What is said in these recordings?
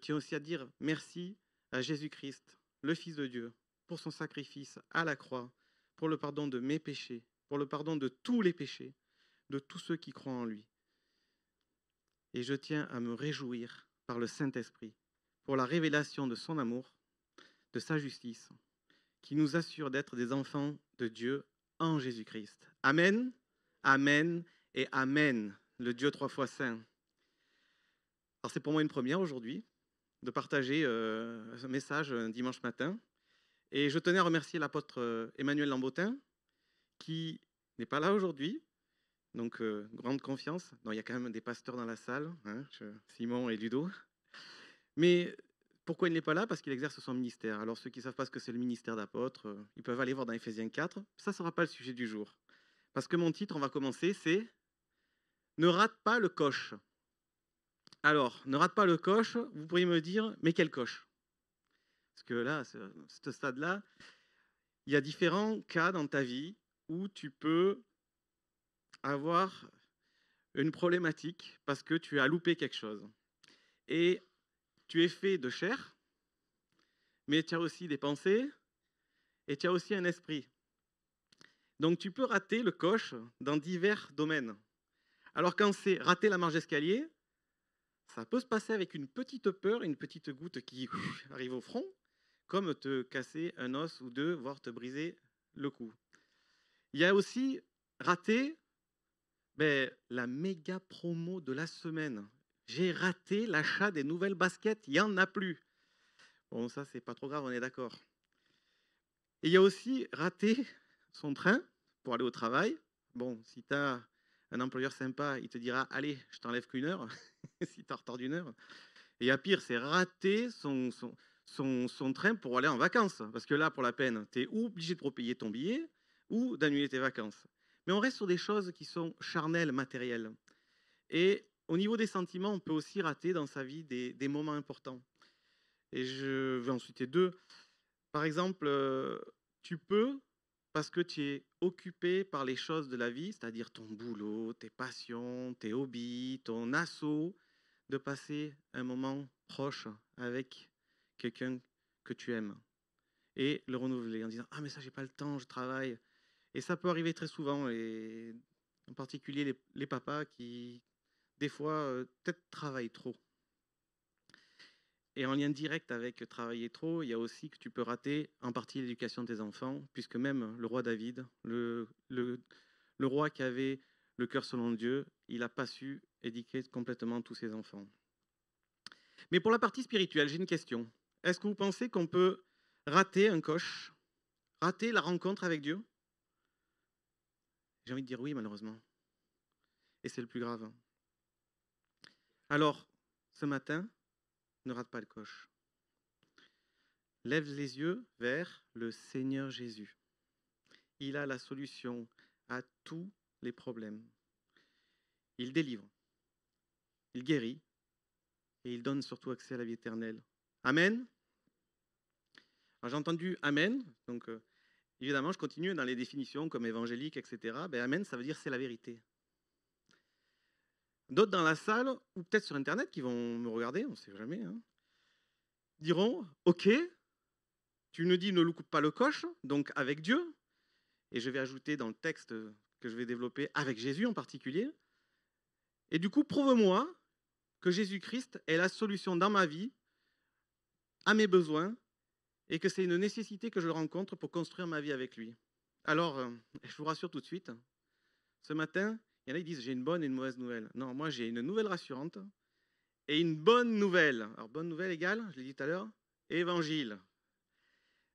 tiens aussi à dire merci à Jésus-Christ, le Fils de Dieu, pour son sacrifice à la croix, pour le pardon de mes péchés, pour le pardon de tous les péchés, de tous ceux qui croient en lui. Et je tiens à me réjouir par le Saint-Esprit pour la révélation de son amour, de sa justice, qui nous assure d'être des enfants de Dieu en Jésus-Christ. Amen, amen et amen, le Dieu trois fois saint. Alors c'est pour moi une première aujourd'hui de partager ce message un dimanche matin. Et je tenais à remercier l'apôtre Emmanuel Lambotin, qui n'est pas là aujourd'hui. Donc, grande confiance. Non, il y a quand même des pasteurs dans la salle, hein, Simon et Ludo. Mais pourquoi il n'est pas là? Parce qu'il exerce son ministère. Alors, ceux qui ne savent pas ce que c'est le ministère d'apôtre, ils peuvent aller voir dans Éphésiens 4. Ça ne sera pas le sujet du jour. Parce que mon titre, on va commencer, c'est « Ne rate pas le coche ». Alors, ne rate pas le coche, vous pourriez me dire, mais quel coche? Parce que là, à ce stade-là, il y a différents cas dans ta vie où tu peux avoir une problématique parce que tu as loupé quelque chose. Et tu es fait de chair, mais tu as aussi des pensées et tu as aussi un esprit. Donc tu peux rater le coche dans divers domaines. Alors quand c'est rater la marche d'escalier, ça peut se passer avec une petite peur, une petite goutte qui arrive au front, comme te casser un os ou deux, voire te briser le cou. Il y a aussi rater la méga promo de la semaine. J'ai raté l'achat des nouvelles baskets, il n'y en a plus. Bon, ça, c'est pas trop grave, on est d'accord. Et il y a aussi raté son train pour aller au travail. Bon, si tu as un employeur sympa, il te dira « Allez, je t'enlève qu'une heure », si tu es en retard d'une heure. Et à pire, c'est rater son train pour aller en vacances. Parce que là, pour la peine, tu es obligé de repayer ton billet ou d'annuler tes vacances. Mais on reste sur des choses qui sont charnelles, matérielles. Et au niveau des sentiments, on peut aussi rater dans sa vie des moments importants. Et je vais en citer deux. Par exemple, tu peux, parce que tu es occupé par les choses de la vie, c'est-à-dire ton boulot, tes passions, tes hobbies, ton assaut, de passer un moment proche avec quelqu'un que tu aimes et le renouveler en disant « Ah mais ça j'ai pas le temps, je travaille ». Et ça peut arriver très souvent, et en particulier les papas qui, des fois, peut-être travaillent trop. Et en lien direct avec travailler trop, il y a aussi que tu peux rater en partie l'éducation de tes enfants, puisque même le roi David, le roi qui avait le cœur selon Dieu, il n'a pas su éduquer complètement tous ses enfants. Mais pour la partie spirituelle, j'ai une question. Est-ce que vous pensez qu'on peut rater un coche, rater la rencontre avec Dieu? J'ai envie de dire oui, malheureusement. Et c'est le plus grave. Alors, ce matin, ne rate pas le coche. Lève les yeux vers le Seigneur Jésus. Il a la solution à tous les problèmes. Il délivre, il guérit et il donne surtout accès à la vie éternelle. Amen. Alors, j'ai entendu Amen, donc évidemment je continue dans les définitions comme évangélique, etc. Amen, ça veut dire c'est la vérité. D'autres dans la salle, ou peut-être sur Internet, qui vont me regarder, on ne sait jamais, diront, ok, tu nous dis ne loupe pas le coche, donc avec Dieu, et je vais ajouter dans le texte que je vais développer avec Jésus en particulier, et du coup, prouve-moi que Jésus-Christ est la solution dans ma vie, à mes besoins, et que c'est une nécessité que je rencontre pour construire ma vie avec lui. Alors, je vous rassure tout de suite, ce matin, il y en a qui disent j'ai une bonne et une mauvaise nouvelle. Non, moi j'ai une nouvelle rassurante et une bonne nouvelle. Alors, bonne nouvelle égale, je l'ai dit tout à l'heure, évangile.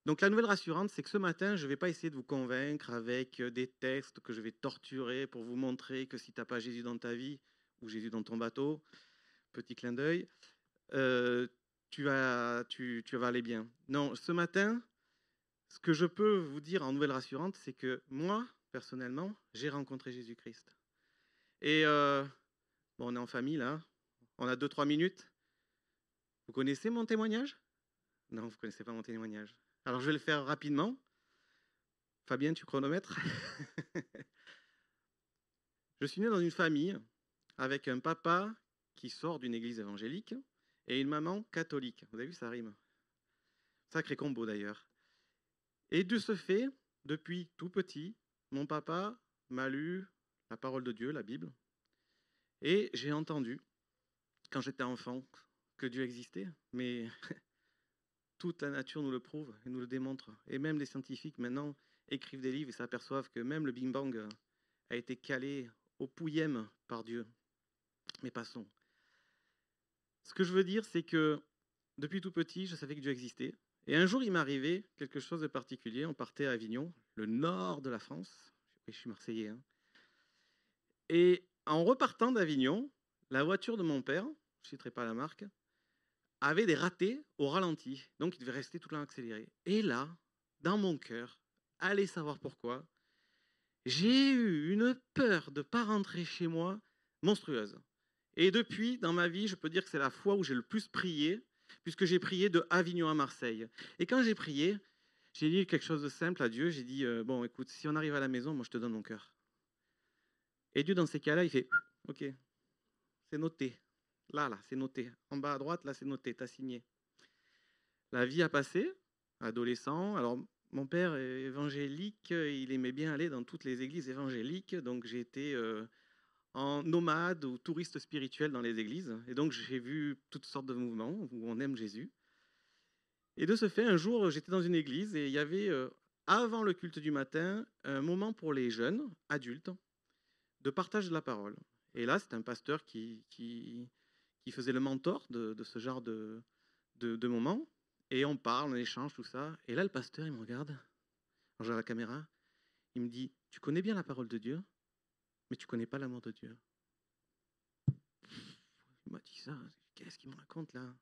Donc la nouvelle rassurante, c'est que ce matin, je ne vais pas essayer de vous convaincre avec des textes que je vais torturer pour vous montrer que si tu n'as pas Jésus dans ta vie, ou Jésus dans ton bateau, petit clin d'œil, tu vas aller bien. Non, ce matin, ce que je peux vous dire en nouvelle rassurante, c'est que moi, personnellement, j'ai rencontré Jésus-Christ. Et bon, on est en famille là, on a 2-3 minutes. Vous connaissez mon témoignage? Non, vous ne connaissez pas mon témoignage. Alors je vais le faire rapidement. Fabien, tu chronomètres? Je suis né dans une famille avec un papa qui sort d'une église évangélique et une maman catholique. Vous avez vu, ça rime. Sacré combo d'ailleurs. Et de ce fait, depuis tout petit, mon papa m'a lu la parole de Dieu, la Bible, et j'ai entendu, quand j'étais enfant, que Dieu existait, mais toute la nature nous le prouve et nous le démontre. Et même les scientifiques maintenant écrivent des livres et s'aperçoivent que même le Big Bang a été calé au pouillème par Dieu. Mais passons. Ce que je veux dire, c'est que depuis tout petit, je savais que Dieu existait. Et un jour, il m'est arrivé quelque chose de particulier. On partait à Avignon, le nord de la France. Oui, je suis marseillais. Hein. Et en repartant d'Avignon, la voiture de mon père, je ne citerai pas la marque, avait des ratés au ralenti. Donc, il devait rester tout le temps accéléré. Et là, dans mon cœur, allez savoir pourquoi, j'ai eu une peur de ne pas rentrer chez moi monstrueuse. Et depuis, dans ma vie, je peux dire que c'est la fois où j'ai le plus prié, puisque j'ai prié de Avignon à Marseille. Et quand j'ai prié, j'ai dit quelque chose de simple à Dieu. J'ai dit, bon, écoute, si on arrive à la maison, moi, je te donne mon cœur. Et Dieu, dans ces cas-là, il fait, ok, c'est noté. Là, c'est noté. En bas à droite, là, c'est noté, t'as signé. La vie a passé, adolescent. Alors, mon père est évangélique, il aimait bien aller dans toutes les églises évangéliques, donc j'ai été en nomade ou touriste spirituel dans les églises. Et donc, j'ai vu toutes sortes de mouvements où on aime Jésus. Et de ce fait, un jour, j'étais dans une église et il y avait, avant le culte du matin, un moment pour les jeunes, adultes, de partage de la parole. Et là, c'est un pasteur qui faisait le mentor de ce genre de moment. Et on parle, on échange, tout ça. Et là, le pasteur, il me regarde, quand j'ai la caméra, il me dit, tu connais bien la parole de Dieu, mais tu connais pas l'amour de Dieu. Il m'a dit ça, qu'est-ce qu'il me raconte là?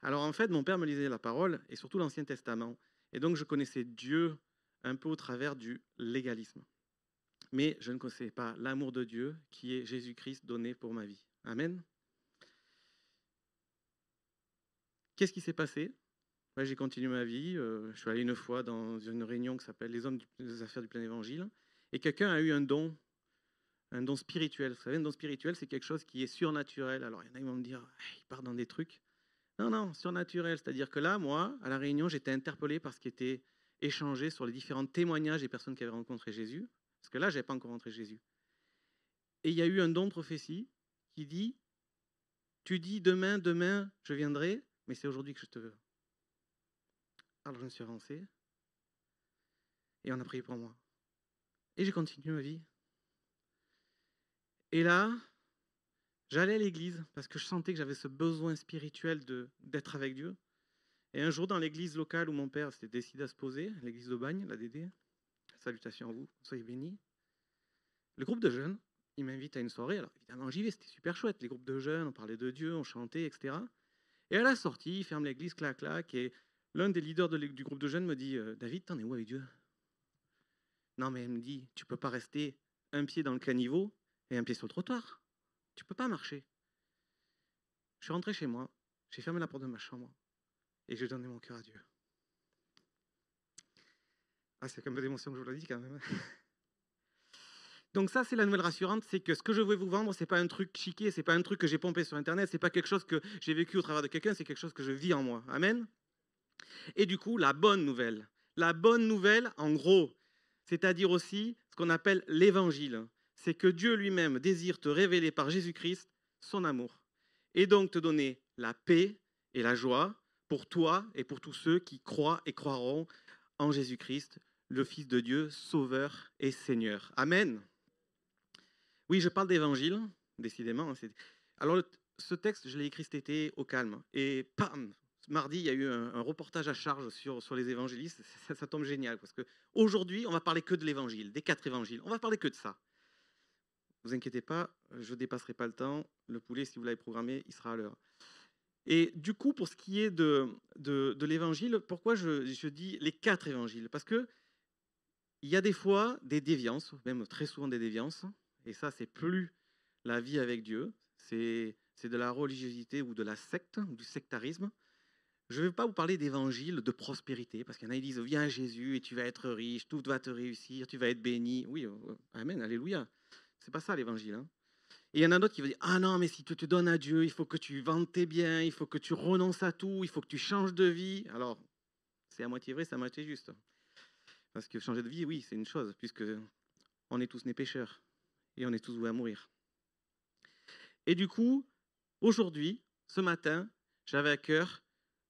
Alors en fait, mon père me lisait la parole, et surtout l'Ancien Testament. Et donc je connaissais Dieu un peu au travers du légalisme. Mais je ne connaissais pas l'amour de Dieu qui est Jésus-Christ donné pour ma vie. Amen. Qu'est-ce qui s'est passé? J'ai continué ma vie. Je suis allé une fois dans une réunion qui s'appelle les hommes des affaires du plein évangile. Et quelqu'un a eu un don spirituel. Vous savez, un don spirituel, c'est quelque chose qui est surnaturel. Alors il y en a qui vont me dire, il part dans des trucs. Non, surnaturel. C'est-à-dire que là, moi, à la réunion, j'étais interpellé par ce qui était échangé sur les différents témoignages des personnes qui avaient rencontré Jésus. Parce que là, je n'avais pas encore rencontré Jésus. Et il y a eu un don de prophétie qui dit, tu dis demain, je viendrai, mais c'est aujourd'hui que je te veux. Alors je me suis avancé et on a prié pour moi. Et j'ai continué ma vie. Et là, j'allais à l'église parce que je sentais que j'avais ce besoin spirituel d'être avec Dieu. Et un jour, dans l'église locale où mon père s'était décidé à se poser, l'église d'Aubagne, la DD, salutations à vous, soyez bénis. Le groupe de jeunes, il m'invite à une soirée. Alors évidemment, j'y vais, c'était super chouette. Les groupes de jeunes, on parlait de Dieu, on chantait, etc. Et à la sortie, il ferme l'église, clac, clac, et l'un des leaders du groupe de jeunes me dit, David, t'en es où avec Dieu? Non, mais il me dit, tu peux pas rester un pied dans le caniveau et un pied sur le trottoir. Tu peux pas marcher. Je suis rentré chez moi, j'ai fermé la porte de ma chambre et j'ai donné mon cœur à Dieu. Ah, c'est comme d'émotion que je vous l'ai dit quand même. Donc ça, c'est la nouvelle rassurante, c'est que ce que je veux vous vendre, c'est pas un truc chiqué, c'est pas un truc que j'ai pompé sur Internet, c'est pas quelque chose que j'ai vécu au travers de quelqu'un, c'est quelque chose que je vis en moi. Amen. Et du coup, la bonne nouvelle, en gros, c'est-à-dire aussi ce qu'on appelle l'évangile, c'est que Dieu lui-même désire te révéler par Jésus-Christ son amour et donc te donner la paix et la joie pour toi et pour tous ceux qui croient et croiront en Jésus-Christ, le Fils de Dieu, Sauveur et Seigneur. Amen. Oui, je parle d'évangile, décidément. Alors, ce texte, je l'ai écrit cet été au calme. Et pam, mardi, il y a eu un reportage à charge sur les évangélistes. Ça tombe génial, parce qu'aujourd'hui, on va parler que de l'évangile, des 4 évangiles. On va parler que de ça. Ne vous inquiétez pas, je ne dépasserai pas le temps. Le poulet, si vous l'avez programmé, il sera à l'heure. Et du coup, pour ce qui est de l'évangile, pourquoi je dis les 4 évangiles? Parce que il y a des fois des déviances, même très souvent des déviances, et ça, c'est plus la vie avec Dieu, c'est de la religiosité ou de la secte, ou du sectarisme. Je ne vais pas vous parler d'évangile de prospérité, parce qu'il y en a qui disent, viens à Jésus et tu vas être riche, tout va te réussir, tu vas être béni. Oui, amen, alléluia. C'est pas ça l'évangile. Hein. Et il y en a d'autres qui vont dire, ah non, mais si tu te donnes à Dieu, il faut que tu vendes tes biens, il faut que tu renonces à tout, il faut que tu changes de vie. Alors, c'est à moitié vrai, c'est à moitié juste. Parce que changer de vie, oui, c'est une chose, puisque on est tous nés pécheurs et on est tous voués à mourir. Et du coup, aujourd'hui, ce matin, j'avais à cœur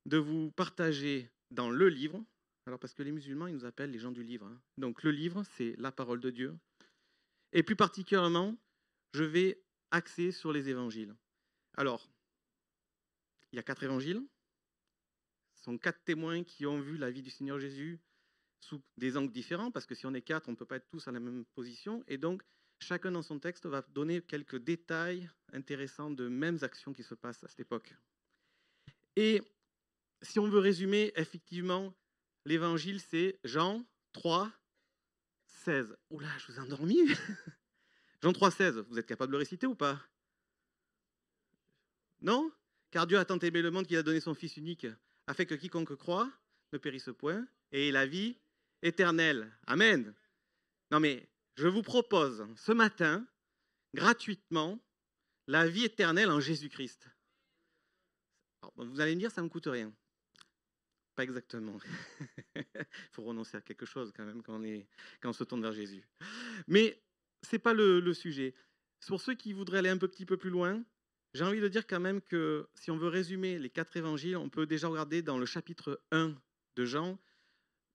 de vous partager dans le livre. Alors, parce que les musulmans, ils nous appellent les gens du livre. Hein. Donc, le livre, c'est la parole de Dieu. Et plus particulièrement, je vais axer sur les évangiles. Alors, il y a 4 évangiles. Ce sont 4 témoins qui ont vu la vie du Seigneur Jésus sous des angles différents, parce que si on est 4, on ne peut pas être tous à la même position. Et donc, chacun dans son texte va donner quelques détails intéressants de mêmes actions qui se passent à cette époque. Et si on veut résumer, effectivement, l'évangile, c'est Jean 3, 16. Oula, je vous ai endormi. Jean 3, 16, vous êtes capable de le réciter ou pas? Non? Car Dieu a tant aimé le monde qu'il a donné son Fils unique, afin que quiconque croit ne périsse point, et ait la vie éternelle. Amen. Non mais, je vous propose ce matin, gratuitement, la vie éternelle en Jésus-Christ. Vous allez me dire, ça ne me coûte rien. Pas exactement. Il faut renoncer à quelque chose quand même quand on se tourne vers Jésus. Mais ce n'est pas le sujet. Pour ceux qui voudraient aller un petit peu plus loin, j'ai envie de dire quand même que si on veut résumer les 4 évangiles, on peut déjà regarder dans le chapitre 1 de Jean,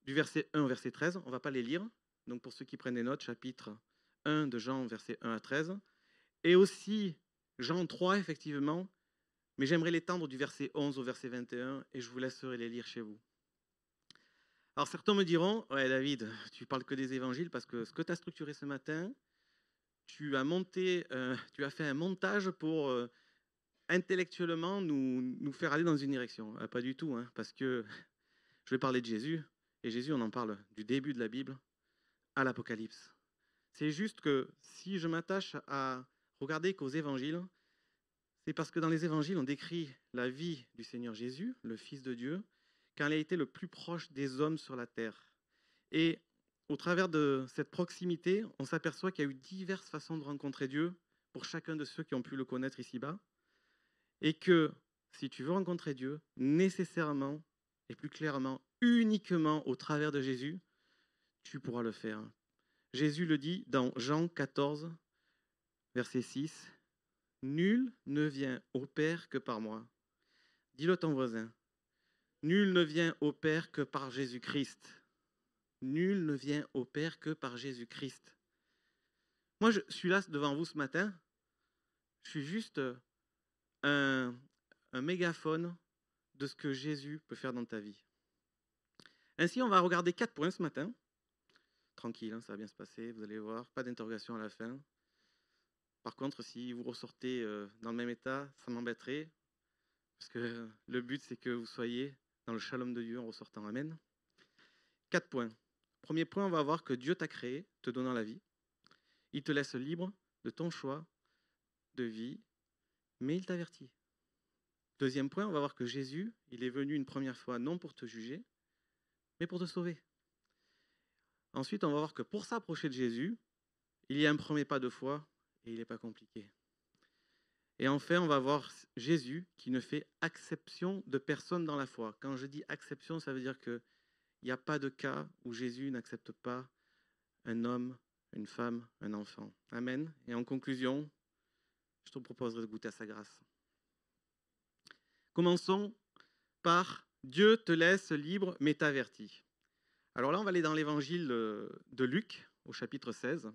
du verset 1 au verset 13. On ne va pas les lire. Donc pour ceux qui prennent des notes, chapitre 1 de Jean, verset 1 à 13. Et aussi Jean 3, effectivement. Mais j'aimerais l'étendre du verset 11 au verset 21 et je vous laisserai les lire chez vous. Alors certains me diront, ouais David, tu parles que des évangiles parce que ce que tu as structuré ce matin, tu as fait un montage pour intellectuellement nous faire aller dans une direction. Pas du tout, hein, parce que je vais parler de Jésus, et Jésus, on en parle du début de la Bible à l'Apocalypse. C'est juste que si je m'attache à regarder qu'aux évangiles, c'est parce que dans les évangiles, on décrit la vie du Seigneur Jésus, le Fils de Dieu, quand il a été le plus proche des hommes sur la terre. Et au travers de cette proximité, on s'aperçoit qu'il y a eu diverses façons de rencontrer Dieu pour chacun de ceux qui ont pu le connaître ici-bas. Et que si tu veux rencontrer Dieu, nécessairement, et plus clairement, uniquement au travers de Jésus, tu pourras le faire. Jésus le dit dans Jean 14, verset 6, « Nul ne vient au Père que par moi. » Dis-le à ton voisin. Nul ne vient au Père que par Jésus-Christ. Nul ne vient au Père que par Jésus-Christ. Moi, je suis là devant vous ce matin. Je suis juste un mégaphone de ce que Jésus peut faire dans ta vie. Ainsi, on va regarder 4 points ce matin. Tranquille, hein, ça va bien se passer, vous allez voir, pas d'interrogation à la fin. Par contre, si vous ressortez dans le même état, ça m'embêterait, parce que le but, c'est que vous soyez dans le shalom de Dieu en ressortant. Amen. 4 points. Premier point, on va voir que Dieu t'a créé, te donnant la vie. Il te laisse libre de ton choix de vie, mais il t'avertit. Deuxième point, on va voir que Jésus, il est venu une première fois non pour te juger, mais pour te sauver. Ensuite, on va voir que pour s'approcher de Jésus, il y a un premier pas de foi et il n'est pas compliqué. Et enfin, on va voir Jésus qui ne fait exception de personne dans la foi. Quand je dis exception, ça veut dire qu'il n'y a pas de cas où Jésus n'accepte pas un homme, une femme, un enfant. Amen. Et en conclusion, je te proposerai de goûter à sa grâce. Commençons par Dieu te laisse libre, mais t'avertit. Alors là, on va aller dans l'évangile de Luc, au chapitre 16,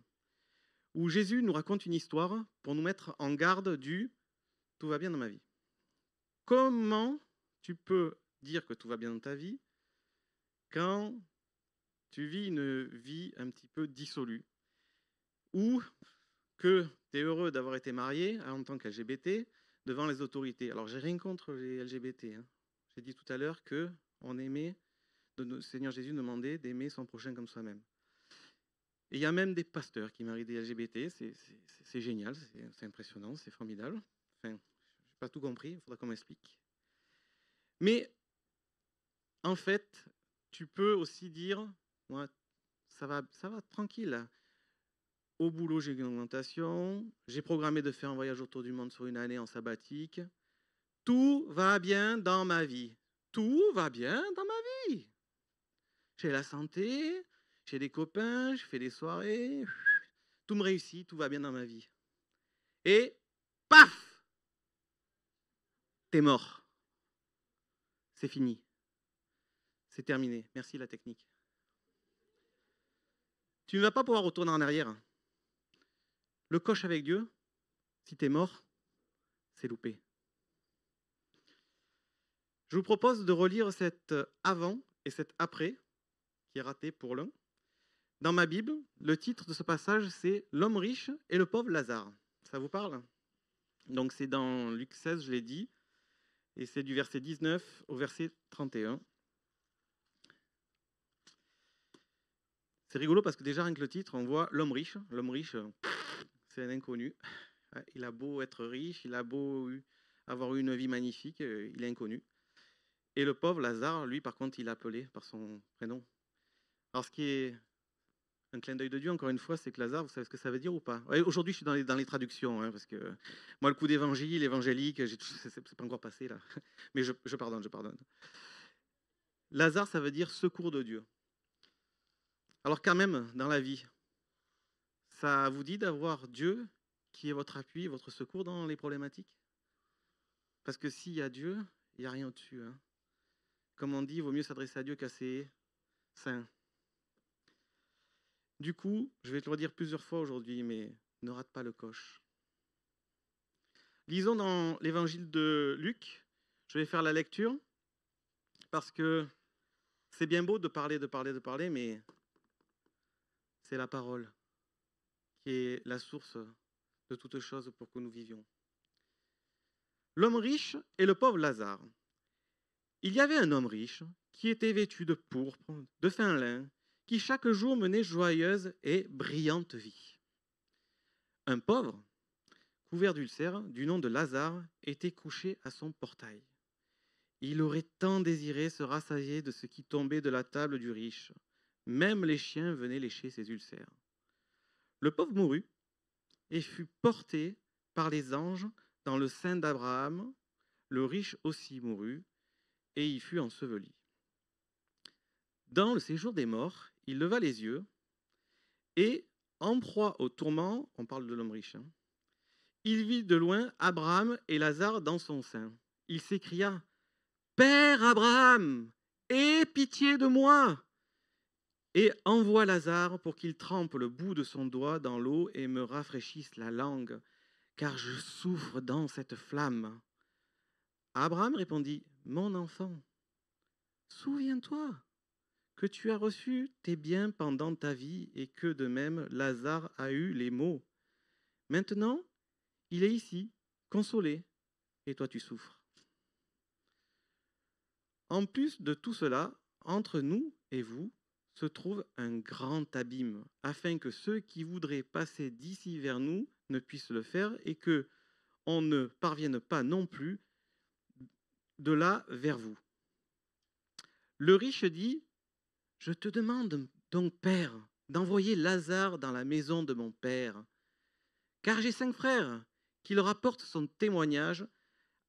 où Jésus nous raconte une histoire pour nous mettre en garde du « tout va bien dans ma vie ». Comment tu peux dire que tout va bien dans ta vie quand tu vis une vie un petit peu dissolue ou que tu es heureux d'avoir été marié en tant qu'LGBT devant les autorités. Alors, j'ai rien contre les LGBT. Hein. J'ai dit tout à l'heure qu'on aimait, le Seigneur Jésus demandait d'aimer son prochain comme soi-même. Et il y a même des pasteurs qui marient des LGBT, c'est génial, c'est impressionnant, c'est formidable. Enfin, je n'ai pas tout compris, il faudra qu'on m'explique. Mais, en fait, tu peux aussi dire, moi, ça va tranquille. Au boulot, j'ai une augmentation. J'ai programmé de faire un voyage autour du monde sur une année en sabbatique. Tout va bien dans ma vie. Tout va bien dans ma vie. J'ai la santé, j'ai des copains, je fais des soirées. Tout me réussit, tout va bien dans ma vie. Et paf, t'es mort. C'est fini. C'est terminé. Merci la technique. Tu ne vas pas pouvoir retourner en arrière. Le coche avec Dieu, si t'es mort, c'est loupé. Je vous propose de relire cet avant et cet après, qui est raté pour l'un. Dans ma Bible, le titre de ce passage, c'est « L'homme riche et le pauvre Lazare ». Ça vous parle? Donc c'est dans Luc 16, je l'ai dit, et c'est du verset 19 au verset 31. C'est rigolo parce que déjà, rien que le titre, on voit l'homme riche. L'homme riche, c'est un inconnu. Il a beau être riche, il a beau avoir eu une vie magnifique, il est inconnu. Et le pauvre Lazare, lui, par contre, il est appelé par son prénom. Alors, ce qui est un clin d'œil de Dieu, encore une fois, c'est que Lazare, vous savez ce que ça veut dire ou pas? Ouais, aujourd'hui, je suis dans les traductions, hein, parce que moi, le coup d'évangile, évangélique, c'est pas encore passé, là. Mais je pardonne, je pardonne. Lazare, ça veut dire secours de Dieu. Alors, quand même, dans la vie, ça vous dit d'avoir Dieu qui est votre appui, votre secours dans les problématiques? Parce que s'il y a Dieu, il n'y a rien au-dessus. Hein. Comme on dit, il vaut mieux s'adresser à Dieu qu'à ses saints. Du coup, je vais te le dire plusieurs fois aujourd'hui, mais ne rate pas le coche. Lisons dans l'évangile de Luc. Je vais faire la lecture parce que c'est bien beau de parler, mais c'est la parole qui est la source de toutes choses pour que nous vivions. L'homme riche et le pauvre Lazare. Il y avait un homme riche qui était vêtu de pourpre, de fin lin, qui chaque jour menait joyeuse et brillante vie. Un pauvre, couvert d'ulcères, du nom de Lazare, était couché à son portail. Il aurait tant désiré se rassasier de ce qui tombait de la table du riche. Même les chiens venaient lécher ses ulcères. Le pauvre mourut et fut porté par les anges dans le sein d'Abraham. Le riche aussi mourut et y fut enseveli. Dans le séjour des morts, il leva les yeux et, en proie au tourment, on parle de l'homme riche, hein, il vit de loin Abraham et Lazare dans son sein. Il s'écria « Père Abraham, aie pitié de moi et envoie Lazare pour qu'il trempe le bout de son doigt dans l'eau et me rafraîchisse la langue, car je souffre dans cette flamme. » Abraham répondit « Mon enfant, souviens-toi que tu as reçu tes biens pendant ta vie et que de même Lazare a eu les maux. Maintenant, il est ici, consolé, et toi tu souffres. En plus de tout cela, entre nous et vous se trouve un grand abîme, afin que ceux qui voudraient passer d'ici vers nous ne puissent le faire et que on ne parvienne pas non plus de là vers vous. Le riche dit, je te demande donc, Père, d'envoyer Lazare dans la maison de mon Père, car j'ai 5 frères, qui leur apportent son témoignage,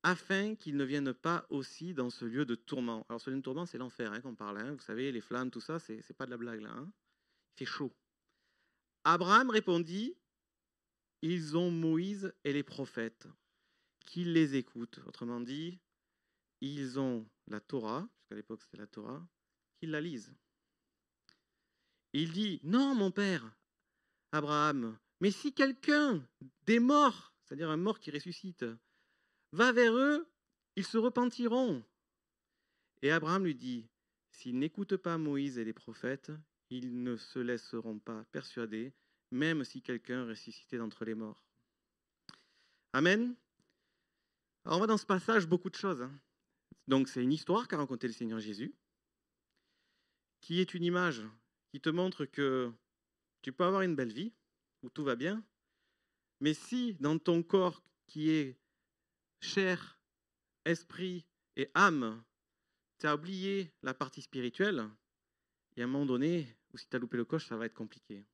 afin qu'ils ne viennent pas aussi dans ce lieu de tourment. Alors ce lieu de tourment, c'est l'enfer hein, qu'on parle. Hein. Vous savez, les flammes, tout ça, c'est pas de la blague là. Hein. Il fait chaud. Abraham répondit, ils ont Moïse et les prophètes, qu'ils les écoutent. Autrement dit, ils ont la Torah, puisqu'à l'époque c'était la Torah, qu'ils la lisent. Il dit, non mon père, Abraham, mais si quelqu'un des morts, c'est-à-dire un mort qui ressuscite, va vers eux, ils se repentiront. Et Abraham lui dit, s'ils n'écoutent pas Moïse et les prophètes, ils ne se laisseront pas persuader, même si quelqu'un ressuscitait d'entre les morts. Amen. Alors on voit dans ce passage beaucoup de choses. Hein. Donc c'est une histoire qu'a raconté le Seigneur Jésus, qui est une image qui te montre que tu peux avoir une belle vie, où tout va bien, mais si dans ton corps qui est chair, esprit et âme, tu as oublié la partie spirituelle, il y a un moment donné où si tu as loupé le coche, ça va être compliqué.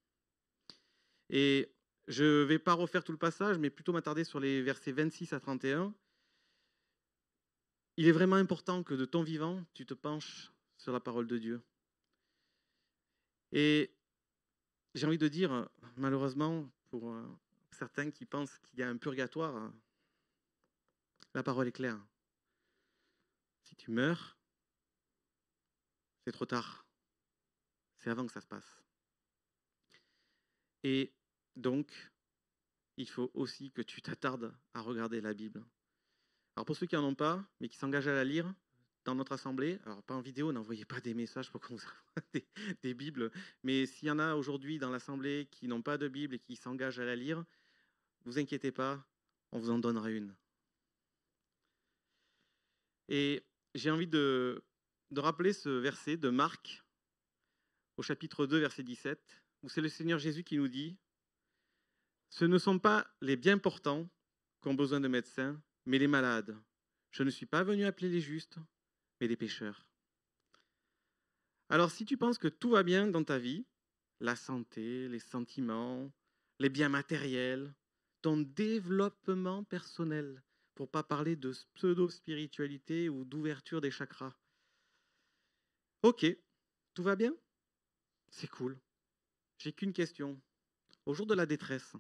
Et je ne vais pas refaire tout le passage, mais plutôt m'attarder sur les versets 26 à 31. Il est vraiment important que de ton vivant, tu te penches sur la parole de Dieu. Et j'ai envie de dire, malheureusement, pour certains qui pensent qu'il y a un purgatoire, la parole est claire. Si tu meurs, c'est trop tard. C'est avant que ça se passe. Et donc, il faut aussi que tu t'attardes à regarder la Bible. Alors pour ceux qui n'en ont pas, mais qui s'engagent à la lire, dans notre assemblée, alors pas en vidéo, n'envoyez pas des messages pour qu'on vous envoie des Bibles, mais s'il y en a aujourd'hui dans l'assemblée qui n'ont pas de Bible et qui s'engagent à la lire, ne vous inquiétez pas, on vous en donnera une. Et j'ai envie de rappeler ce verset de Marc, au chapitre 2, verset 17, où c'est le Seigneur Jésus qui nous dit « Ce ne sont pas les bien portants qui ont besoin de médecins, mais les malades. Je ne suis pas venu appeler les justes, mais les pécheurs. » Alors si tu penses que tout va bien dans ta vie, la santé, les sentiments, les biens matériels, ton développement personnel, pour ne pas parler de pseudo-spiritualité ou d'ouverture des chakras. Ok, tout va bien? C'est cool. J'ai qu'une question. Au jour de la détresse,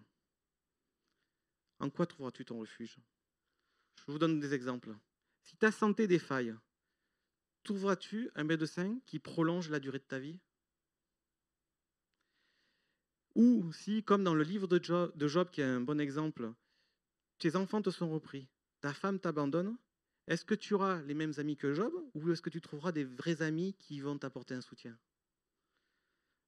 en quoi trouveras-tu ton refuge? Je vous donne des exemples. Si ta santé défaille, trouveras-tu un médecin qui prolonge la durée de ta vie? Ou si, comme dans le livre de Job, qui est un bon exemple, tes enfants te sont repris, ta femme t'abandonne, est-ce que tu auras les mêmes amis que Job ou est-ce que tu trouveras des vrais amis qui vont t'apporter un soutien?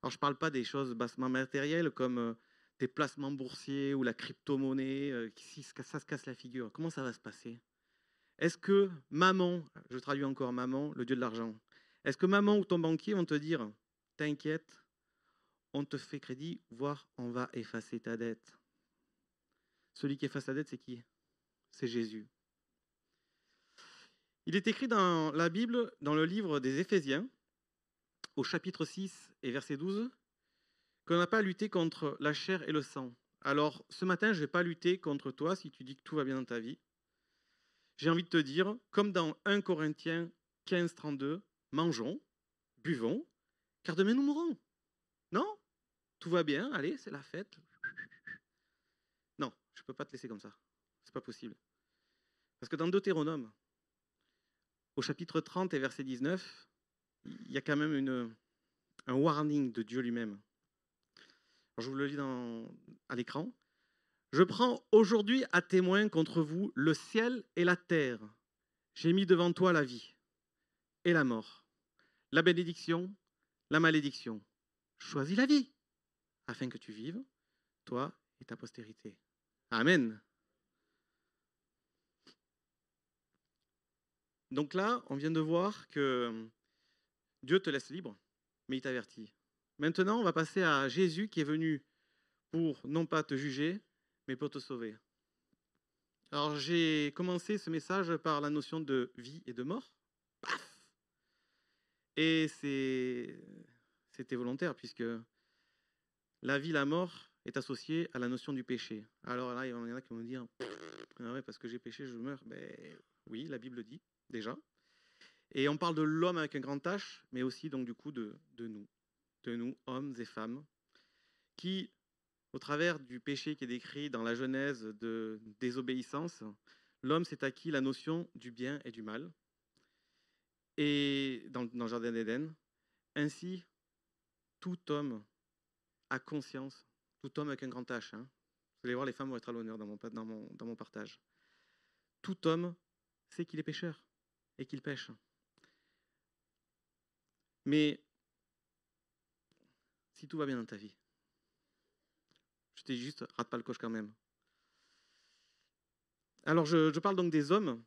Alors je ne parle pas des choses bassement matérielles comme tes placements boursiers ou la crypto-monnaie, si ça se casse la figure. Comment ça va se passer? Est-ce que maman, je traduis encore maman, le dieu de l'argent, est-ce que maman ou ton banquier vont te dire, t'inquiète, on te fait crédit, voire on va effacer ta dette? Celui qui efface la dette, c'est qui? C'est Jésus. Il est écrit dans la Bible, dans le livre des Éphésiens, au chapitre 6 et verset 12, qu'on n'a pas à lutter contre la chair et le sang. Alors, ce matin, je ne vais pas lutter contre toi si tu dis que tout va bien dans ta vie. J'ai envie de te dire, comme dans 1 Corinthiens 15, 32, mangeons, buvons, car demain nous mourrons. Non? Tout va bien, allez, c'est la fête. Non, je ne peux pas te laisser comme ça. C'est pas possible. Parce que dans Deutéronome, au chapitre 30 et verset 19, il y a quand même un warning de Dieu lui-même. Alors, je vous le lis à l'écran. Je prends aujourd'hui à témoin contre vous le ciel et la terre. J'ai mis devant toi la vie et la mort, la bénédiction, la malédiction. Choisis la vie, afin que tu vives, toi et ta postérité. Amen. Donc là, on vient de voir que Dieu te laisse libre, mais il t'avertit. Maintenant, on va passer à Jésus qui est venu pour non pas te juger, mais pour te sauver. Alors j'ai commencé ce message par la notion de vie et de mort. Paf! Et c'était volontaire puisque la vie, la mort est associée à la notion du péché. Alors là, il y en a qui vont me dire, ah ouais, parce que j'ai péché, je meurs. Ben, oui, la Bible dit déjà. Et on parle de l'homme avec un grand H, mais aussi donc du coup de nous, hommes et femmes, qui, au travers du péché qui est décrit dans la Genèse de désobéissance, l'homme s'est acquis la notion du bien et du mal. Et dans le Jardin d'Éden, ainsi, tout homme a conscience, tout homme avec un grand H, hein. Vous allez voir, les femmes vont être à l'honneur dans mon partage. Tout homme sait qu'il est pécheur et qu'il pêche. Mais si tout va bien dans ta vie, je t'ai juste, rate pas le coche quand même. Alors je parle donc des hommes,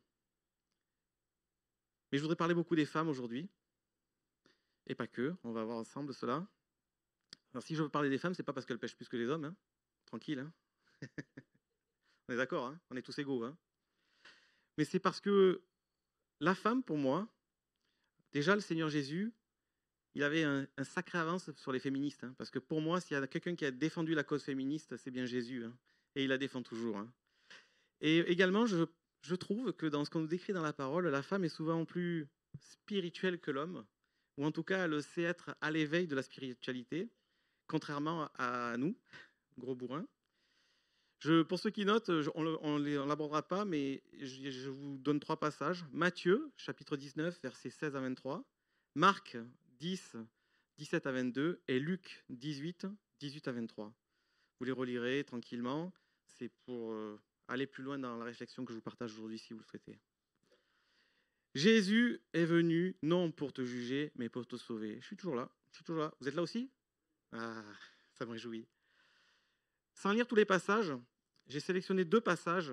mais je voudrais parler beaucoup des femmes aujourd'hui, et pas que, on va voir ensemble cela. Alors si je veux parler des femmes, c'est pas parce qu'elles pêchent plus que les hommes, hein. Tranquille, hein. On est d'accord, hein, on est tous égaux, hein. Mais c'est parce que la femme, pour moi, déjà le Seigneur Jésus, il avait un sacré avance sur les féministes, hein, parce que pour moi, s'il y a quelqu'un qui a défendu la cause féministe, c'est bien Jésus, hein, et il la défend toujours. Hein. Et également, je trouve que dans ce qu'on nous décrit dans la parole, la femme est souvent plus spirituelle que l'homme, ou en tout cas, elle sait être à l'éveil de la spiritualité, contrairement à nous, gros bourrins. Pour ceux qui notent, on ne l'abordera pas, mais je vous donne 3 passages. Matthieu, chapitre 19, versets 16 à 23. Marc 10, 17 à 22. Et Luc 18, 18 à 23. Vous les relirez tranquillement. C'est pour aller plus loin dans la réflexion que je vous partage aujourd'hui, si vous le souhaitez. Jésus est venu non pour te juger, mais pour te sauver. Je suis toujours là. Vous êtes là aussi? Ah, ça me réjouit. Sans lire tous les passages, j'ai sélectionné 2 passages.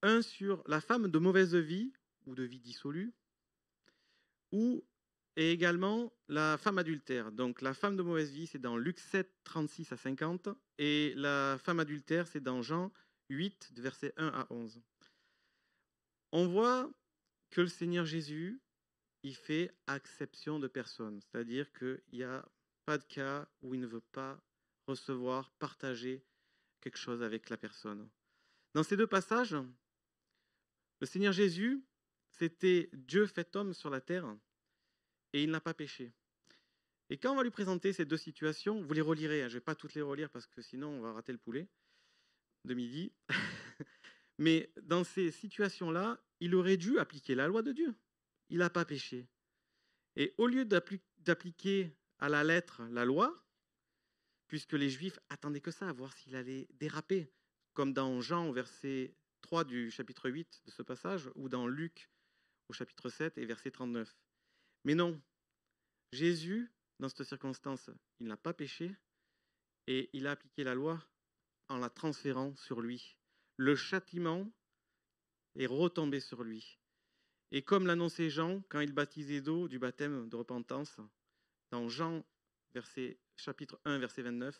Un sur la femme de mauvaise vie, ou de vie dissolue, et également la femme adultère. Donc la femme de mauvaise vie, c'est dans Luc 7, 36 à 50, et la femme adultère, c'est dans Jean 8, de versets 1 à 11. On voit que le Seigneur Jésus, il fait exception de personne, c'est-à-dire qu'il n'y a pas de cas où il ne veut pas recevoir, partager quelque chose avec la personne. Dans ces 2 passages, le Seigneur Jésus, c'était Dieu fait homme sur la terre et il n'a pas péché. Et quand on va lui présenter ces 2 situations, vous les relirez, hein, je ne vais pas toutes les relire parce que sinon on va rater le poulet de midi. Mais dans ces situations-là, il aurait dû appliquer la loi de Dieu. Il n'a pas péché. Et au lieu d'appliquer à la lettre la loi, puisque les Juifs attendaient que ça, à voir s'il allait déraper, comme dans Jean au verset 3 du chapitre 8 de ce passage, ou dans Luc au chapitre 7 et verset 39. Mais non, Jésus, dans cette circonstance, il n'a pas péché et il a appliqué la loi en la transférant sur lui. Le châtiment est retombé sur lui. Et comme l'annonçait Jean quand il baptisait d'eau du baptême de repentance, dans Jean chapitre 1, verset 29,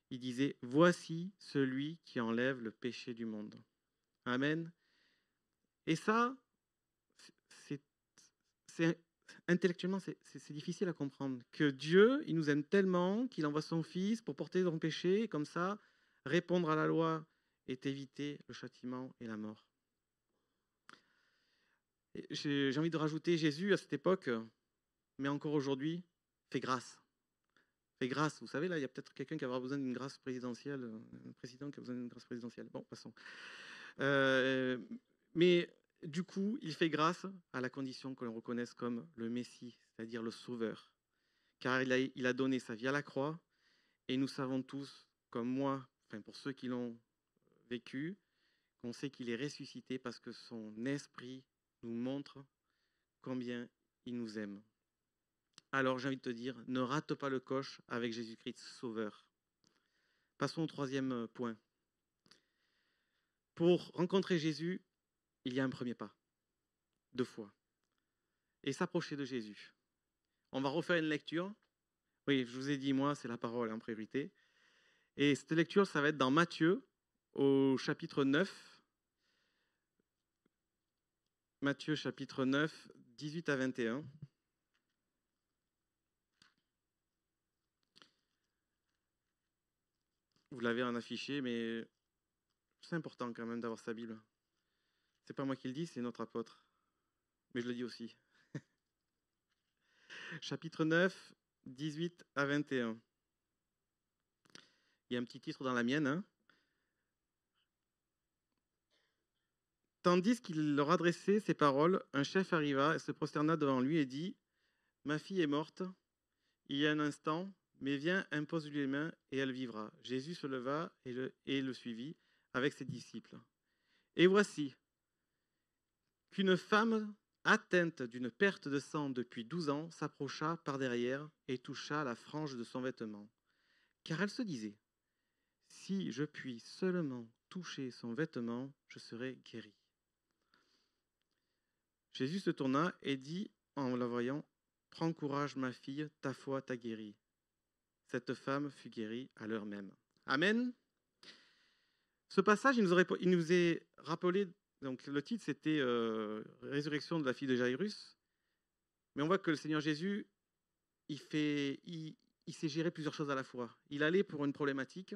il disait « Voici celui qui enlève le péché du monde. » Amen. Et ça, intellectuellement, c'est difficile à comprendre. Que Dieu, il nous aime tellement qu'il envoie son Fils pour porter nos péchés, et comme ça, répondre à la loi et éviter le châtiment et la mort. J'ai envie de rajouter Jésus à cette époque, mais encore aujourd'hui, fait grâce. Fait grâce. Vous savez, là, il y a peut-être quelqu'un qui aura besoin d'une grâce présidentielle, un président qui a besoin d'une grâce présidentielle. Bon, passons. Mais du coup, il fait grâce à la condition que l'on reconnaisse comme le Messie, c'est-à-dire le Sauveur. Car il a donné sa vie à la croix, et nous savons tous, comme moi, enfin pour ceux qui l'ont vécu, qu'on sait qu'il est ressuscité parce que son esprit nous montre combien il nous aime. Alors j'ai envie de te dire, ne rate pas le coche avec Jésus-Christ Sauveur. Passons au 3e point. Pour rencontrer Jésus, il y a un premier pas, 2 fois, et s'approcher de Jésus. On va refaire une lecture. Oui, je vous ai dit, moi, c'est la parole en priorité. Et cette lecture, ça va être dans Matthieu, au chapitre 9. Matthieu, chapitre 9, 18 à 21. Vous l'avez en affiché, mais c'est important quand même d'avoir sa Bible. C'est pas moi qui le dis, c'est notre apôtre. Mais je le dis aussi. Chapitre 9, 18 à 21. Il y a un petit titre dans la mienne. Hein. Tandis qu'il leur adressait ces paroles, un chef arriva et se prosterna devant lui et dit « Ma fille est morte, il y a un instant, mais viens, impose-lui les mains et elle vivra. » Jésus se leva et le suivit avec ses disciples. Et voici qu'une femme atteinte d'une perte de sang depuis 12 ans s'approcha par derrière et toucha la frange de son vêtement. Car elle se disait « Si je puis seulement toucher son vêtement, je serai guérie. » Jésus se tourna et dit en la voyant « Prends courage, ma fille, ta foi t'a guérie. » Cette femme fut guérie à l'heure même. Amen. Ce passage, il nous est rappelé, donc le titre c'était Résurrection de la fille de Jairus, mais on voit que le Seigneur Jésus il sait gérer plusieurs choses à la fois. Il allait pour une problématique,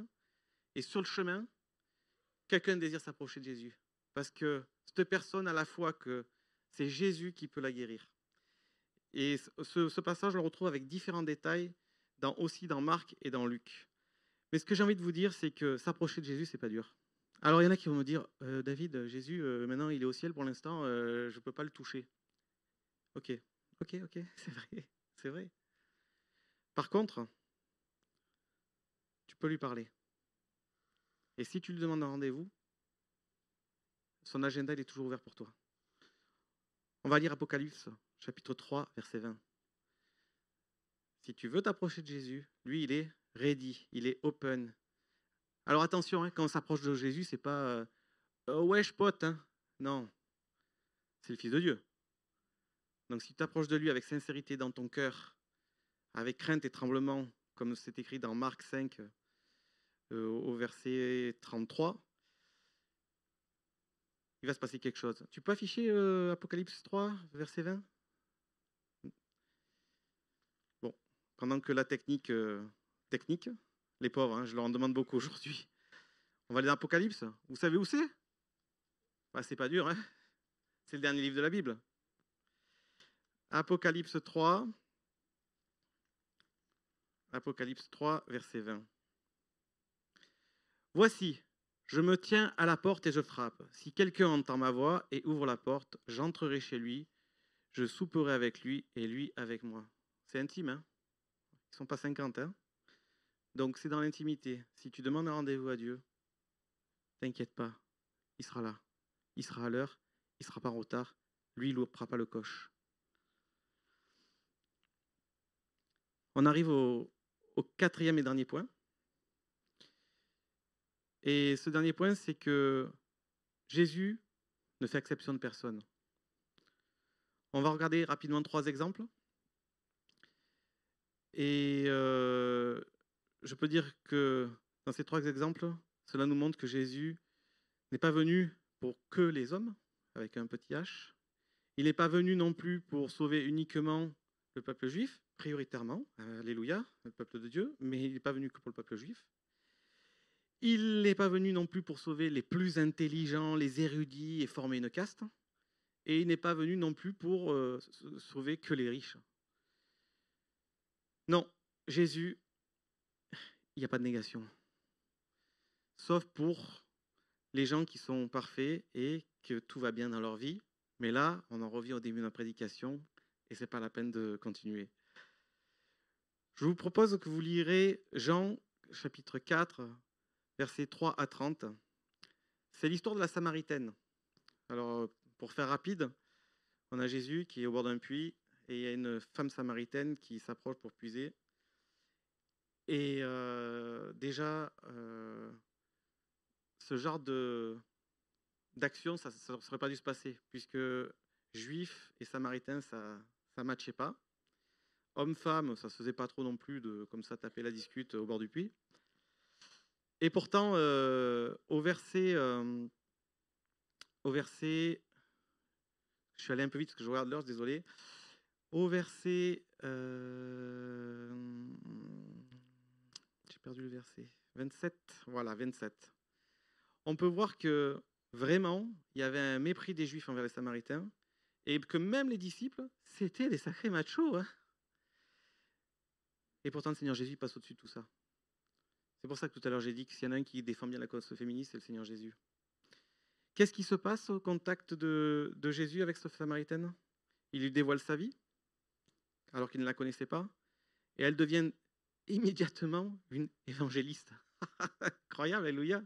et sur le chemin, quelqu'un désire s'approcher de Jésus. Parce que cette personne, à la fois que c'est Jésus qui peut la guérir. Et ce passage, on le retrouve avec différents détails, aussi dans Marc et dans Luc. Mais ce que j'ai envie de vous dire, c'est que s'approcher de Jésus, c'est pas dur. Alors il y en a qui vont me dire, David, Jésus, maintenant il est au ciel pour l'instant, je ne peux pas le toucher. Ok, c'est vrai, c'est vrai. Par contre, tu peux lui parler. Et si tu lui demandes un rendez-vous, son agenda il est toujours ouvert pour toi. On va lire Apocalypse, chapitre 3, verset 20. Si tu veux t'approcher de Jésus, lui il est ready, il est open. Alors attention, hein, quand on s'approche de Jésus, c'est pas wesh pote, hein. Non, c'est le Fils de Dieu. Donc si tu t'approches de lui avec sincérité dans ton cœur, avec crainte et tremblement, comme c'est écrit dans Marc 5 au verset 33, il va se passer quelque chose. Tu peux afficher Apocalypse 3, verset 20 ? Bon, pendant que la technique, les pauvres, hein, je leur en demande beaucoup aujourd'hui. On va aller dans Apocalypse. Vous savez où c'est ? Bah, c'est pas dur, hein ? C'est le dernier livre de la Bible. Apocalypse 3, verset 20. Voici, je me tiens à la porte et je frappe. Si quelqu'un entend ma voix et ouvre la porte, j'entrerai chez lui, je souperai avec lui et lui avec moi. C'est intime, hein ? Ils ne sont pas 50, hein ? Donc c'est dans l'intimité. Si tu demandes un rendez-vous à Dieu, t'inquiète pas, il sera là. Il sera à l'heure, il ne sera pas en retard. Lui, il ne fera pas le coche. On arrive au quatrième et dernier point. Et ce dernier point, c'est que Jésus ne fait exception de personne. On va regarder rapidement 3 exemples. Et je peux dire que dans ces 3 exemples, cela nous montre que Jésus n'est pas venu pour que les hommes, avec un petit h. Il n'est pas venu non plus pour sauver uniquement le peuple juif, prioritairement, alléluia, le peuple de Dieu, mais il n'est pas venu que pour le peuple juif. Il n'est pas venu non plus pour sauver les plus intelligents, les érudits et former une caste. Et il n'est pas venu non plus pour sauver que les riches. Non, Jésus, il n'y a pas de négation. Sauf pour les gens qui sont parfaits et que tout va bien dans leur vie. Mais là, on en revient au début de ma prédication et ce n'est pas la peine de continuer. Je vous propose que vous lirez Jean, chapitre 4, versets 3 à 30. C'est l'histoire de la Samaritaine. Alors, pour faire rapide, on a Jésus qui est au bord d'un puits et il y a une femme samaritaine qui s'approche pour puiser. Et déjà, ce genre d'action, ça ne serait pas dû se passer, puisque juifs et samaritains, ça ne matchait pas. Homme-femme, ça ne se faisait pas trop non plus de comme ça taper la discute au bord du puits. Et pourtant, au verset, je suis allé un peu vite parce que je regarde l'heure, désolé. Au verset, j'ai perdu le verset, 27, voilà, 27. On peut voir que vraiment, il y avait un mépris des Juifs envers les Samaritains et que même les disciples, c'était des sacrés machos. Hein. Et pourtant, le Seigneur Jésus passe au-dessus de tout ça. C'est pour ça que tout à l'heure, j'ai dit que s'il y en a un qui défend bien la cause féministe, c'est le Seigneur Jésus. Qu'est-ce qui se passe au contact de Jésus avec cette Samaritaine ? Il lui dévoile sa vie, alors qu'il ne la connaissait pas, et elle devient immédiatement une évangéliste. Incroyable, alléluia.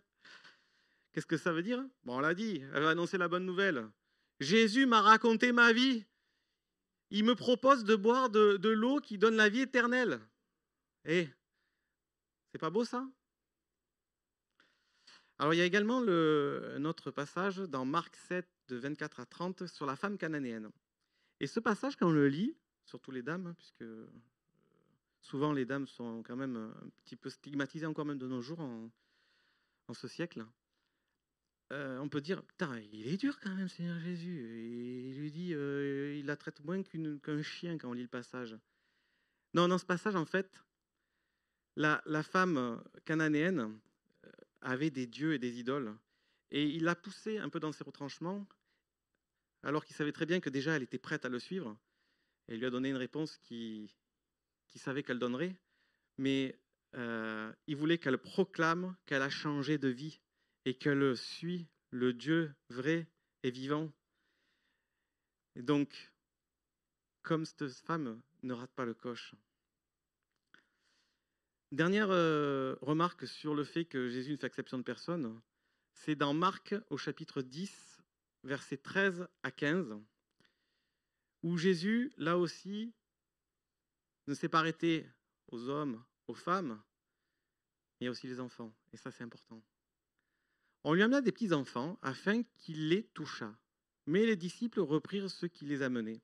Qu'est-ce que ça veut dire ? Bon, on l'a dit, elle va annoncer la bonne nouvelle. Jésus m'a raconté ma vie. Il me propose de boire de l'eau qui donne la vie éternelle. Eh, c'est pas beau ça ? Alors il y a également un autre passage dans Marc 7, de 24 à 30, sur la femme cananéenne. Et ce passage, quand on le lit, surtout les dames, puisque souvent les dames sont quand même un petit peu stigmatisées encore même de nos jours en ce siècle, on peut dire, putain, il est dur quand même, Seigneur Jésus. Et il lui dit, il la traite moins qu'un chien quand on lit le passage. Non, dans ce passage, en fait, la femme cananéenne avait des dieux et des idoles. Et il l'a poussée un peu dans ses retranchements, alors qu'il savait très bien que déjà elle était prête à le suivre. Et il lui a donné une réponse qu'il savait qu'elle donnerait. Mais il voulait qu'elle proclame qu'elle a changé de vie et qu'elle suit le Dieu vrai et vivant. Et donc, comme cette femme ne rate pas le coche. Dernière remarque sur le fait que Jésus ne fait exception de personne, c'est dans Marc au chapitre 10, versets 13 à 15, où Jésus, là aussi, ne s'est pas arrêté aux hommes, aux femmes, mais aussi les enfants. Et ça, c'est important. On lui amena des petits-enfants afin qu'il les touchât. Mais les disciples reprirent ceux qui les amenaient.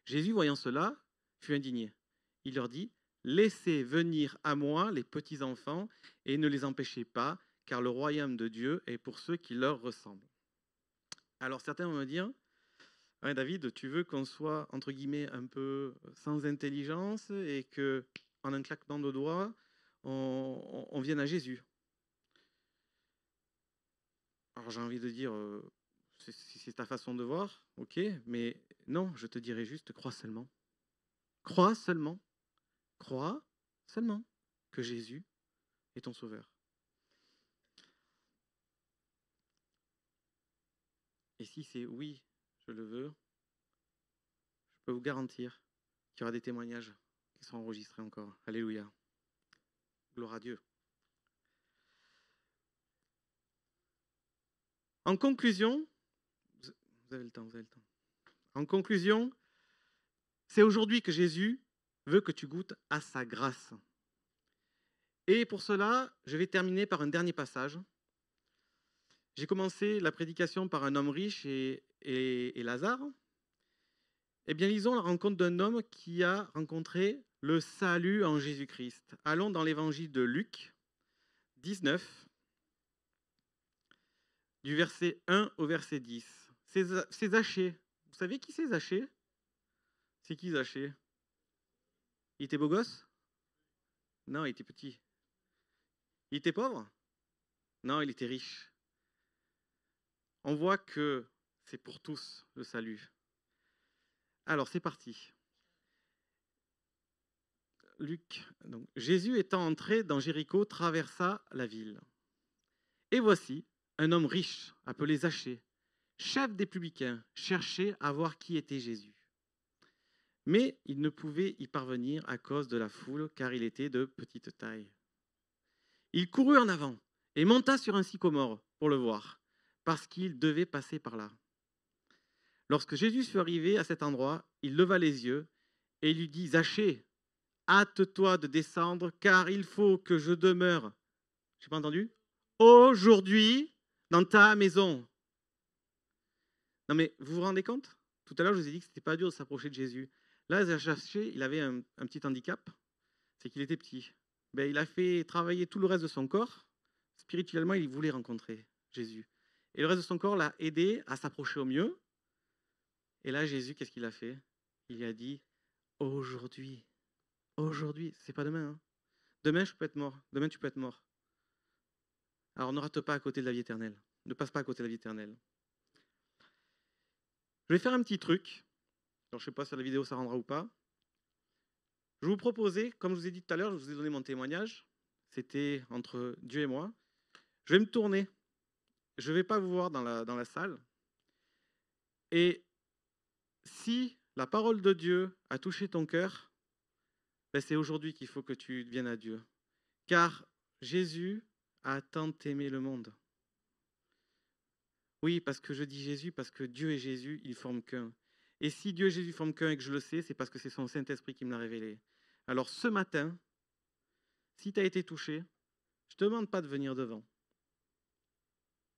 Jésus, voyant cela, fut indigné. Il leur dit, « Laissez venir à moi les petits-enfants et ne les empêchez pas, car le royaume de Dieu est pour ceux qui leur ressemblent. » Alors certains vont me dire, ouais, David, tu veux qu'on soit, entre guillemets, un peu sans intelligence et que, en un claquement de doigts, on vienne à Jésus. Alors j'ai envie de dire, c'est ta façon de voir, ok, mais non, je te dirais juste, crois seulement. Crois seulement. Crois seulement que Jésus est ton sauveur. Et si c'est oui, je le veux, je peux vous garantir qu'il y aura des témoignages qui seront enregistrés encore. Alléluia. Gloire à Dieu. En conclusion, vous avez le temps. En conclusion, c'est aujourd'hui que Jésus veut que tu goûtes à sa grâce. Et pour cela, je vais terminer par un dernier passage. J'ai commencé la prédication par un homme riche et Lazare. Eh bien, lisons la rencontre d'un homme qui a rencontré le salut en Jésus-Christ. Allons dans l'évangile de Luc 19, du verset 1 au verset 10. C'est Zachée. Vous savez qui c'est Zachée? C'est qui Zachée? Il était beau gosse? Non, il était petit. Il était pauvre? Non, il était riche. On voit que c'est pour tous le salut. Alors, c'est parti. Luc. Donc, Jésus étant entré dans Jéricho, traversa la ville. Et voici, un homme riche, appelé Zachée, chef des publicains, cherchait à voir qui était Jésus. Mais il ne pouvait y parvenir à cause de la foule, car il était de petite taille. Il courut en avant et monta sur un sycomore pour le voir, parce qu'il devait passer par là. Lorsque Jésus fut arrivé à cet endroit, il leva les yeux et lui dit, « Zachée, hâte-toi de descendre, car il faut que je demeure. » Je n'ai pas entendu? Aujourd'hui, dans ta maison. Non mais, vous vous rendez compte? Tout à l'heure, je vous ai dit que ce n'était pas dur de s'approcher de Jésus. Là, Zachée, il avait un petit handicap, c'est qu'il était petit. Ben, il a fait travailler tout le reste de son corps. Spirituellement, il voulait rencontrer Jésus. Et le reste de son corps l'a aidé à s'approcher au mieux. Et là, Jésus, qu'est-ce qu'il a fait? Il a dit, aujourd'hui, c'est pas demain. Hein. Demain, je peux être mort. Demain, tu peux être mort. Alors, ne rate pas à côté de la vie éternelle. Ne passe pas à côté de la vie éternelle. Je vais faire un petit truc. Alors, je ne sais pas si la vidéo ça rendra ou pas. Je vais vous proposer, comme je vous ai dit tout à l'heure, je vous ai donné mon témoignage. C'était entre Dieu et moi. Je vais me tourner. Je ne vais pas vous voir dans la salle. Et si la parole de Dieu a touché ton cœur, ben c'est aujourd'hui qu'il faut que tu viennes à Dieu. Car Jésus a tant aimé le monde. Oui, parce que je dis Jésus, parce que Dieu et Jésus, ils forment qu'un. Et si Dieu et Jésus forment qu'un et que je le sais, c'est parce que c'est son Saint-Esprit qui me l'a révélé. Alors ce matin, si tu as été touché, je ne te demande pas de venir devant.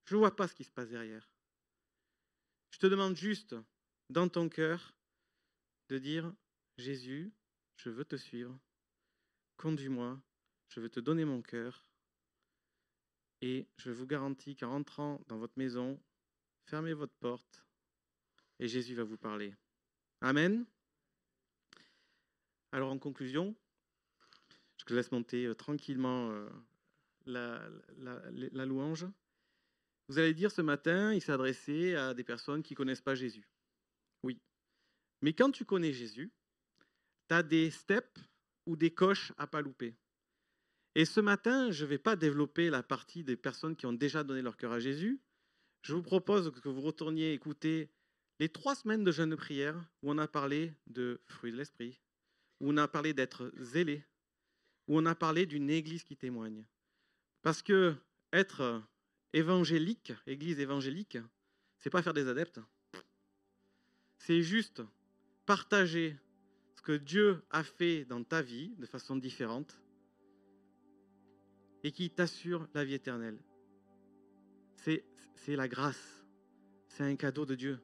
Je ne vois pas ce qui se passe derrière. Je te demande juste, dans ton cœur, de dire, Jésus, je veux te suivre, conduis-moi, je veux te donner mon cœur, et je vous garantis qu'en rentrant dans votre maison, fermez votre porte, et Jésus va vous parler. Amen. Alors en conclusion, je te laisse monter tranquillement la louange. Vous allez dire ce matin, il s'adressait à des personnes qui ne connaissent pas Jésus. Oui. Mais quand tu connais Jésus, tu as des steps ou des coches à pas louper. Et ce matin, je ne vais pas développer la partie des personnes qui ont déjà donné leur cœur à Jésus. Je vous propose que vous retourniez écouter les 3 semaines de jeûne de prière où on a parlé de fruits de l'esprit, où on a parlé d'être zélé, où on a parlé d'une église qui témoigne. Parce que être évangélique, église évangélique, c'est pas faire des adeptes. C'est juste partager ce que Dieu a fait dans ta vie de façon différente et qui t'assure la vie éternelle. C'est la grâce. C'est un cadeau de Dieu.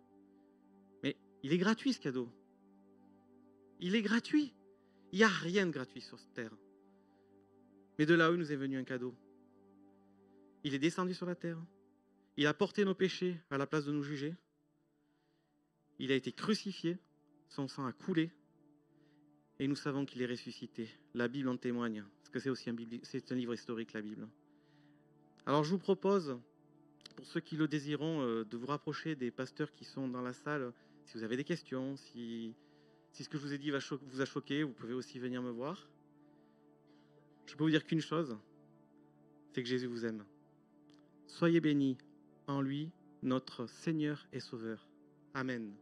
Mais il est gratuit ce cadeau. Il est gratuit. Il n'y a rien de gratuit sur cette terre. Mais de là où il nous est venu un cadeau. Il est descendu sur la terre. Il a porté nos péchés à la place de nous juger. Il a été crucifié. Son sang a coulé. Et nous savons qu'il est ressuscité. La Bible en témoigne. Parce que c'est aussi un livre historique, la Bible. Alors je vous propose, pour ceux qui le désireront, de vous rapprocher des pasteurs qui sont dans la salle. Si vous avez des questions, si ce que je vous ai dit vous a choqué, vous pouvez aussi venir me voir. Je peux vous dire qu'une chose, c'est que Jésus vous aime. Soyez bénis en lui, notre Seigneur et Sauveur. Amen.